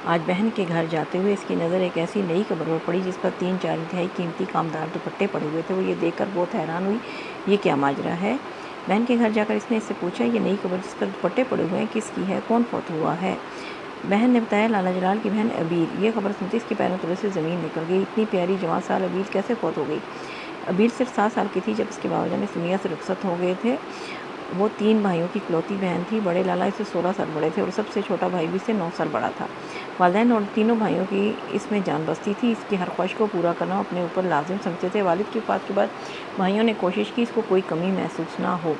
آج بہن کے گھر جاتے ہوئے اس کی نظر ایک ایسی نئی قبر پر پڑی جس پر 3/4 قیمتی کامدار دوپٹے پڑے ہوئے تھے۔ وہ یہ دیکھ کر بہت حیران ہوئی، یہ کیا ماجرا ہے؟ بہن کے گھر جا کر اس نے اس سے پوچھا، یہ نئی قبر جس پر دوپٹے پڑے ہوئے ہیں کس کی ہے، کون فوت ہوا ہے؟ بہن نے بتایا، لالا جلال کی بہن ابیل۔ یہ خبر سنتے اس کے پیروں تلے سے زمین نکل گئی۔ اتنی پیاری جوان سال ابیل کیسے فوت ہو گئی؟ ابیل صرف 7 سال کی تھی جب اس کے بابا جان اس دنیا سے رخصت ہو گئے تھے۔ وہ 3 بھائیوں کی اکلوتی بہن تھی۔ بڑے لالا اس سے 16 سال بڑے تھے اور سب سے چھوٹا بھائی بھی اس سے 9 سال بڑا تھا۔ والدین اور تینوں بھائیوں کی اس میں جان بستی تھی۔ اس کی ہر خواہش کو پورا کرنا اپنے اوپر لازم سمجھتے تھے۔ والد کی وفات کے بعد بھائیوں نے کوشش کی اس کو کوئی کمی محسوس نہ ہو۔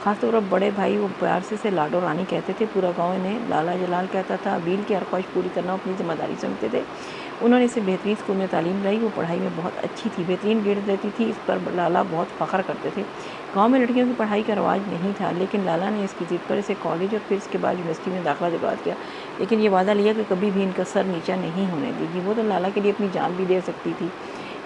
خاص طور پر بڑے بھائی وہ پیار سے اسے لاڈو رانی کہتے تھے۔ پورا گاؤں انہیں لالا جلال کہتا تھا۔ ابیل کی ہر خواہش پوری کرنا اپنی ذمہ داری سمجھتے تھے۔ انہوں نے اسے بہترین اسکول میں تعلیم دلائی۔ وہ پڑھائی میں بہت اچھی تھی، بہترین گریڈ دیتی تھی۔ اس پر لالا بہت فخر کرتے تھے۔ گاؤں میں لڑکیوں کی پڑھائی کا رواج نہیں تھا، لیکن لالا نے اس کی ضد پر اسے کالج اور پھر اس کے بعد یونیورسٹی میں داخلہ دلوا دیا، لیکن یہ وعدہ لیا کہ کبھی بھی ان کا سر نیچا نہیں ہونے دے گی۔ وہ تو لالا کے لیے اپنی جان بھی دے سکتی تھی۔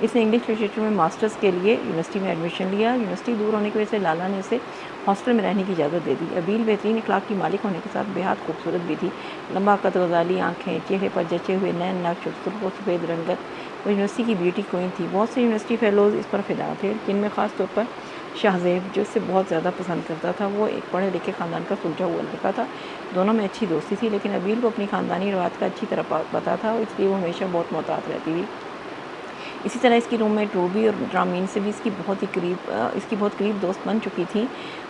اس نے انگلش لٹریچر میں ماسٹرز کے لیے یونیورسٹی میں ایڈمیشن لیا۔ یونیورسٹی دور ہونے کی وجہ سے لالا نے اسے ہاسٹل میں رہنے کی اجازت دے دی۔ ابیل بہترین اخلاق کی مالک ہونے کے ساتھ بے حد خوبصورت بھی تھی۔ لمبا قد، غزالی آنکھیں، چہرے پر جچے ہوئے نین نقش، سرخ و سفید رنگت۔ وہ یونیورسٹی کی بیوٹی کوئن تھی۔ بہت سے یونیورسٹی فیلوز اس پر فدا تھے، جن میں خاص طور پر شاہ زیب، جو اسے بہت زیادہ پسند کرتا تھا۔ وہ ایک پڑھے لکھے خاندان کا سلجھا ہوا لڑکا تھا۔ دونوں میں اچھی دوستی تھی، لیکن ابیل کو اپنی خاندانی روایات کا اچھی طرح پتہ تھا، اس لیے وہ ہمیشہ بہت محتاط رہتی تھی۔ اسی طرح اس کی روم میٹ روبی اور ڈرامین سے بھی اس کی بہت قریب دوست بن چکی تھی۔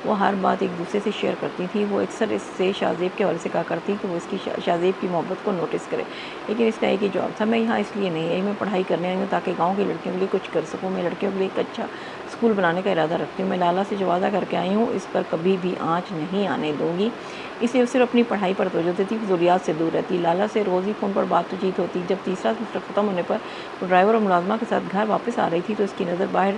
وہ ہر بات ایک دوسرے سے شیئر کرتی تھی۔ وہ اکثر اس سے شاہ زیب کے حوالے سے کہا کرتی کہ وہ اس کی شاہ زیب کی محبت کو نوٹس کرے، لیکن اس کا ایک ہی جواب تھا، میں یہاں اس لیے نہیں آئی، میں پڑھائی کرنے آئی ہوں تاکہ گاؤں کی لڑکیوں کے لیے کچھ کر سکوں۔ میں لڑکیوں کے لیے ایک اچھا اسکول بنانے کا ارادہ رکھتی ہوں۔ میں لالا سے جو وعدہ کر کے آئی ہوں اس پر کبھی بھی آنچ نہیں آنے دوں گی۔ اس لیے وہ صرف اپنی پڑھائی پر توجہ دیتی، فضولیات سے دور رہتی۔ لالا سے روز ہی فون پر بات چیت ہوتی۔ جب تیسرا سمسٹر ختم ہونے پر وہ ڈرائیور اور ملازمہ کے ساتھ گھر واپس آ رہی تھی تو اس کی نظر باہر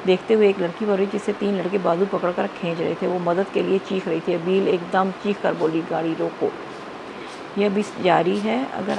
دیکھتے ہوئے ایک لڑکی پر ہوئی جس سے 3 لڑکے بازو پکڑ کر کھینچ رہے تھے۔ وہ مدد کے لیے چیخ رہی تھی۔ ابیل ایک دم چیخ کر بولی، گاڑی روکو، یہ ابھی جاری ہے، اگر